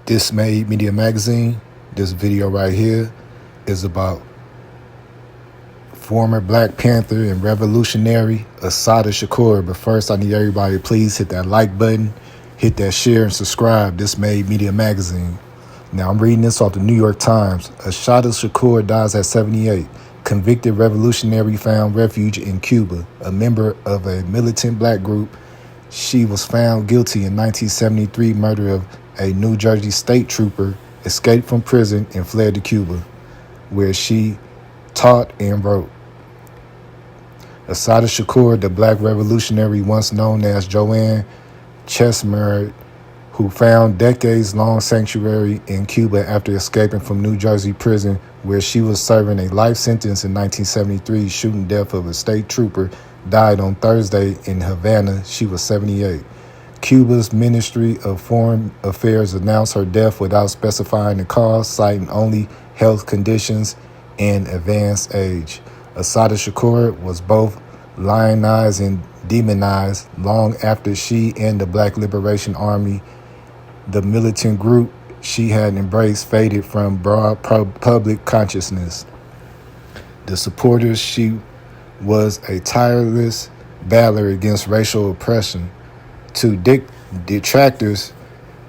This Made Media Magazine. This video right here is about former Black Panther and revolutionary Assata Shakur. But first, I need everybody to please hit that like button, hit that share, and subscribe. This Made Media Magazine. Now, I'm reading this off the New York Times. Assata Shakur dies at 78. Convicted revolutionary found refuge in Cuba. A member of a militant black group, she was found guilty in 1973 murder of a New Jersey state trooper, escaped from prison and fled to Cuba, where she taught and wrote. Assata Shakur, the black revolutionary once known as Joanne Chestnut, who found decades-long sanctuary in Cuba after escaping from New Jersey prison, where she was serving a life sentence in 1973, shooting death of a state trooper, died on Thursday in Havana. She was 78. Cuba's Ministry of Foreign Affairs announced her death without specifying the cause, citing only health conditions and advanced age. Assata Shakur was both lionized and demonized long after she and the Black Liberation Army, the militant group she had embraced, faded from broad public consciousness. The supporters, she was a tireless battler against racial oppression. To detractors,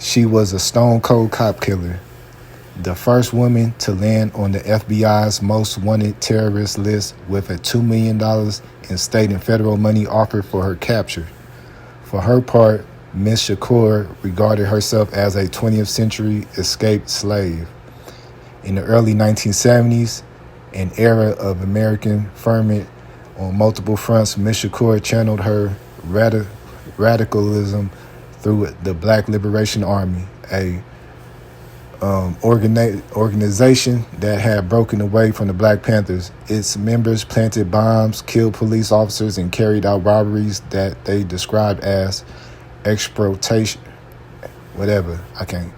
she was a stone-cold cop killer, the first woman to land on the FBI's most wanted terrorist list with a $2 million in state and federal money offered for her capture. For her part, Ms. Shakur regarded herself as a 20th century escaped slave. In the early 1970s, an era of American ferment on multiple fronts, Ms. Shakur channeled her radicalism through the Black Liberation Army, a organization that had broken away from the Black Panthers. Its members planted bombs, killed police officers, and carried out robberies that they described as exploitation. Whatever, I can't.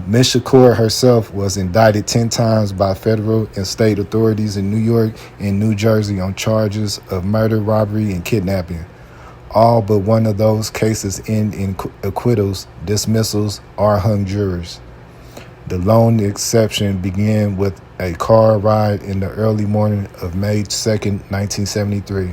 Ms. Shakur herself was indicted 10 times by federal and state authorities in New York and New Jersey on charges of murder, robbery, and kidnapping. All but one of those cases end in acquittals, dismissals, or hung jurors. The lone exception began with a car ride in the early morning of May 2nd, 1973.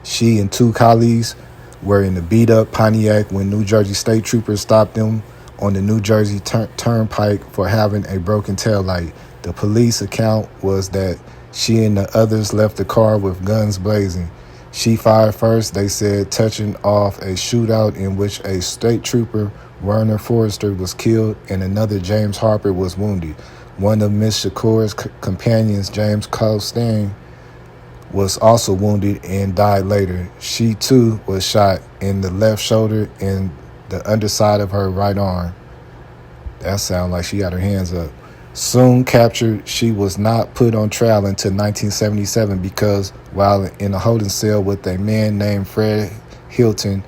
She and two colleagues were in a beat-up Pontiac when New Jersey state troopers stopped them on the New Jersey Turnpike for having a broken taillight. The police account was that she and the others left the car with guns blazing. She fired first, they said, touching off a shootout in which a state trooper, Werner Forrester, was killed and another, James Harper, was wounded. One of Ms. Shakur's companions, James Costain, was also wounded and died later. She, too, was shot in the left shoulder and the underside of her right arm. That sounds like she had her hands up. Soon captured, she was not put on trial until 1977 because while in a holding cell with a man named Fred Hilton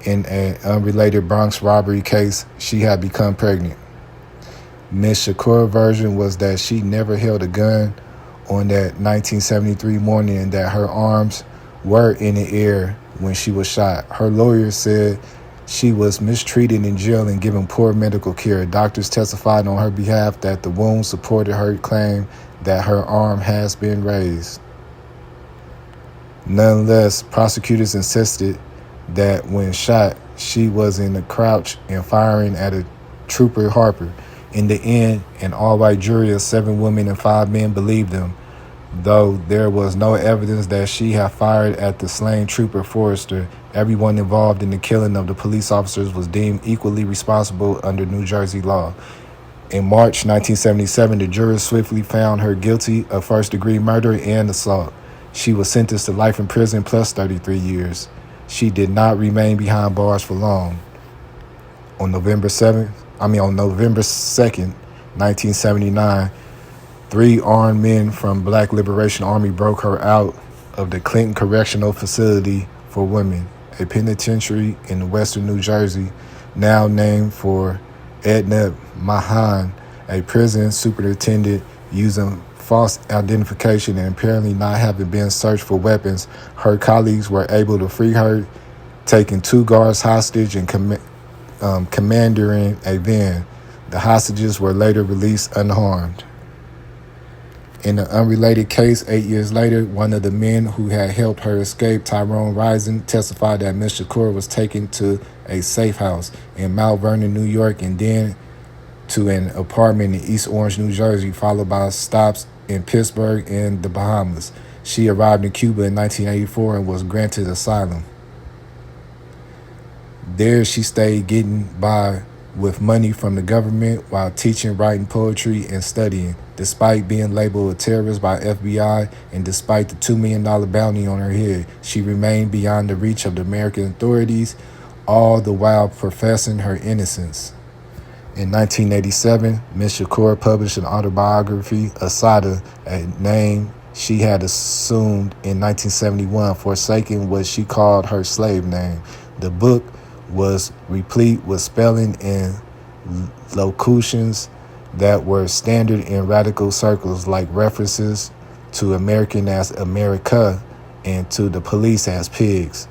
in an unrelated Bronx robbery case, she had become pregnant. Ms. Shakur's version was that she never held a gun on that 1973 morning and that her arms were in the air when she was shot. Her lawyer said she was mistreated in jail and given poor medical care. Doctors testified on her behalf that the wounds supported her claim that her arm has been raised. Nonetheless, prosecutors insisted that when shot, she was in a crouch and firing at a trooper, Harper. In the end, an all-white jury of 7 women and 5 men believed them, though there was no evidence that she had fired at the slain trooper Forrester. Everyone involved in the killing of the police officers was deemed equally responsible under New Jersey law. In March 1977, the jurors swiftly found her guilty of first-degree murder and assault. She was sentenced to life in prison plus 33 years. She did not remain behind bars for long. On November 2nd, 1979, 3 armed men from Black Liberation Army broke her out of the Clinton Correctional Facility for Women, a penitentiary in western New Jersey, now named for Edna Mahan, a prison superintendent using false identification and apparently not having been searched for weapons. Her colleagues were able to free her, taking 2 guards hostage and commandeering a van. The hostages were later released unharmed. In an unrelated case, 8 years later, one of the men who had helped her escape, Tyrone Rising, testified that Ms. Shakur was taken to a safe house in Mount Vernon, New York, and then to an apartment in East Orange, New Jersey, followed by stops in Pittsburgh and the Bahamas. She arrived in Cuba in 1984 and was granted asylum. There she stayed getting by with money from the government while teaching, writing poetry, and studying. Despite being labeled a terrorist by FBI and despite the $2 million bounty on her head, she remained beyond the reach of the American authorities, all the while professing her innocence. In 1987, Ms. Shakur published an autobiography, Assata, a name she had assumed in 1971, forsaking what she called her slave name. The book was replete with spelling and locutions that were standard in radical circles, like references to American as America and to the police as pigs.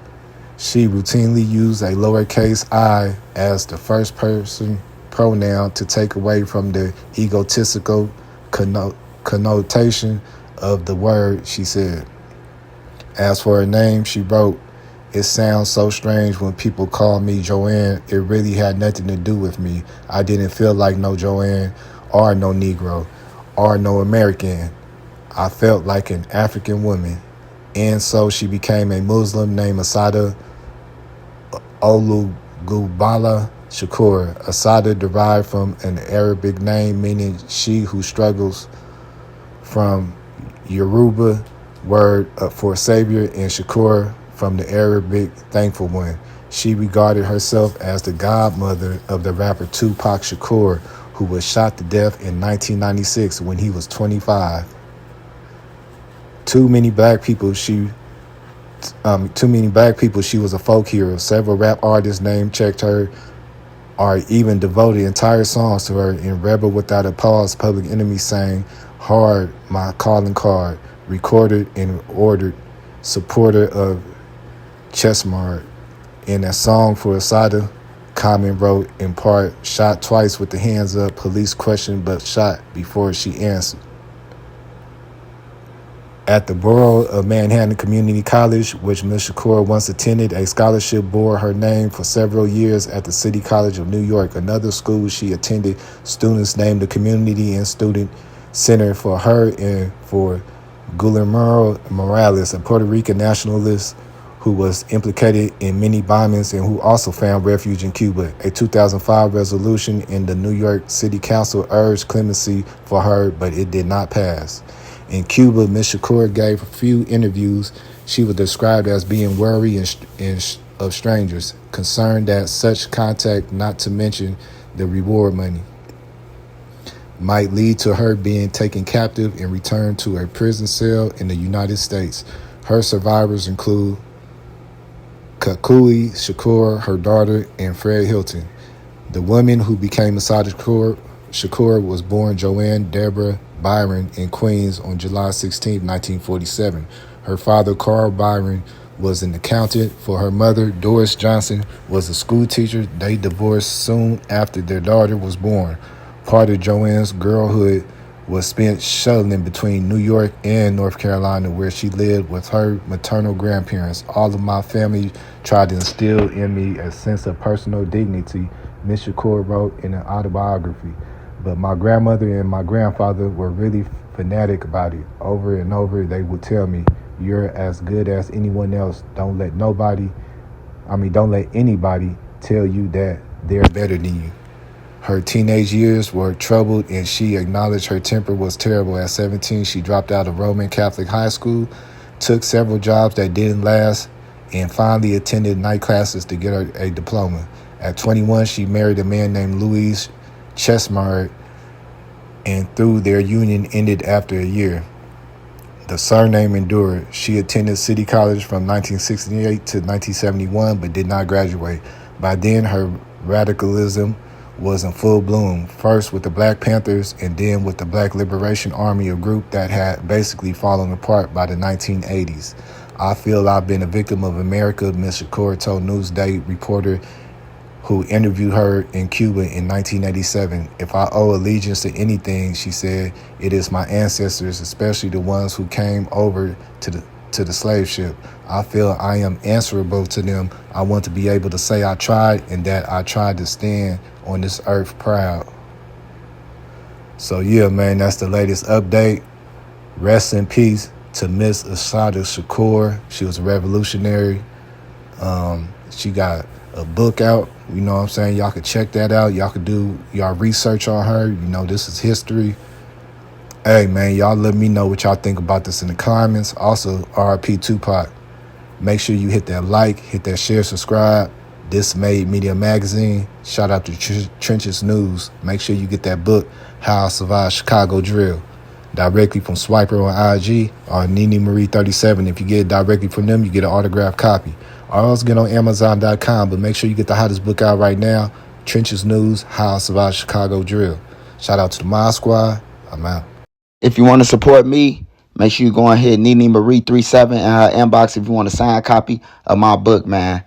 She routinely used a lowercase I as the first person pronoun to take away from the egotistical connotation of the word, she said. As for her name, she wrote, "It sounds so strange when people call me Joanne. It really had nothing to do with me. I didn't feel like no Joanne or no Negro or no American. I felt like an African woman." And so she became a Muslim named Assata Shakur. Assata derived from an Arabic name meaning she who struggles, from Yoruba word for savior, and Shakur from the Arabic thankful one. She regarded herself as the godmother of the rapper 2-Pac Shakur, who was shot to death in 1996 when he was 25. Too many black people she was a folk hero. Several rap artists name-checked her or even devoted entire songs to her. In Rebel Without a Pause, Public Enemy sang "Hard, My Calling Card," recorded and ordered, supporter of Chesmart. In a song for Assata, Common wrote in part, "Shot twice with the hands up, police questioned but shot before she answered." At the Borough of Manhattan Community College, which Ms. Shakur once attended, a scholarship bore her name for several years at the City College of New York. Another school she attended, students named the Community and Student Center for her and for Guillermo Morales, a Puerto Rican nationalist who was implicated in many bombings and who also found refuge in Cuba. A 2005 resolution in the New York City Council urged clemency for her, but it did not pass. In Cuba, Ms. Shakur gave a few interviews. She was described as being wary of strangers, concerned that such contact, not to mention the reward money, might lead to her being taken captive and returned to a prison cell in the United States. Her survivors include Kakui Shakur, her daughter, and Fred Hilton. The woman who became Assata Shakur was born Joanne Deborah Byron in Queens on July 16, 1947. Her father, Carl Byron, was an accountant. For her mother, Doris Johnson, was a school teacher. They divorced soon after their daughter was born. Part of Joanne's girlhood was spent shuttling between New York and North Carolina, where she lived with her maternal grandparents. All of my family tried to instill in me a sense of personal dignity, Ms. Shakur wrote in an autobiography. But my grandmother and my grandfather were really fanatic about it. Over and over, they would tell me, "You're as good as anyone else. Don't let anybody tell you that they're better than you." Her teenage years were troubled, and she acknowledged her temper was terrible. At 17, she dropped out of Roman Catholic high school, took several jobs that didn't last, and finally attended night classes to get her a diploma. At 21, she married a man named Louis Chesmart, and through their union ended after a year. The surname endured. She attended City College from 1968 to 1971, but did not graduate. By then, her radicalism was in full bloom, first with the Black Panthers and then with the Black Liberation Army, a group that had basically fallen apart by the 1980s. "I feel I've been a victim of America," Ms. Shakur told Newsday reporter who interviewed her in Cuba in 1987. If I owe allegiance to anything, she said, it is my ancestors, especially the ones who came over to the slave ship. I feel I am answerable to them. I want to be able to say I tried and that I tried to stand on this earth proud. So yeah, man, that's the latest update. Rest in peace to Miss Assata Shakur. She was a revolutionary. She got a book out. You know what I'm saying? Y'all could check that out. Y'all could do y'all research on her. You know, this is history. Hey, man, y'all let me know what y'all think about this in the comments. Also, RIP 2-Pac. Make sure you hit that like, hit that share, subscribe. This Made Media Magazine. Shout out to Trenches News. Make sure you get that book, How I Survived Chicago Drill, directly from Swiper on IG or Nene Marie 37. If you get it directly from them, you get an autographed copy. Or else get on Amazon.com, but make sure you get the hottest book out right now, Trenches News, How I Survived Chicago Drill. Shout out to the Mod Squad. I'm out. If you want to support me, make sure you go ahead, Nene Marie 37 in her inbox if you want a signed copy of my book, man.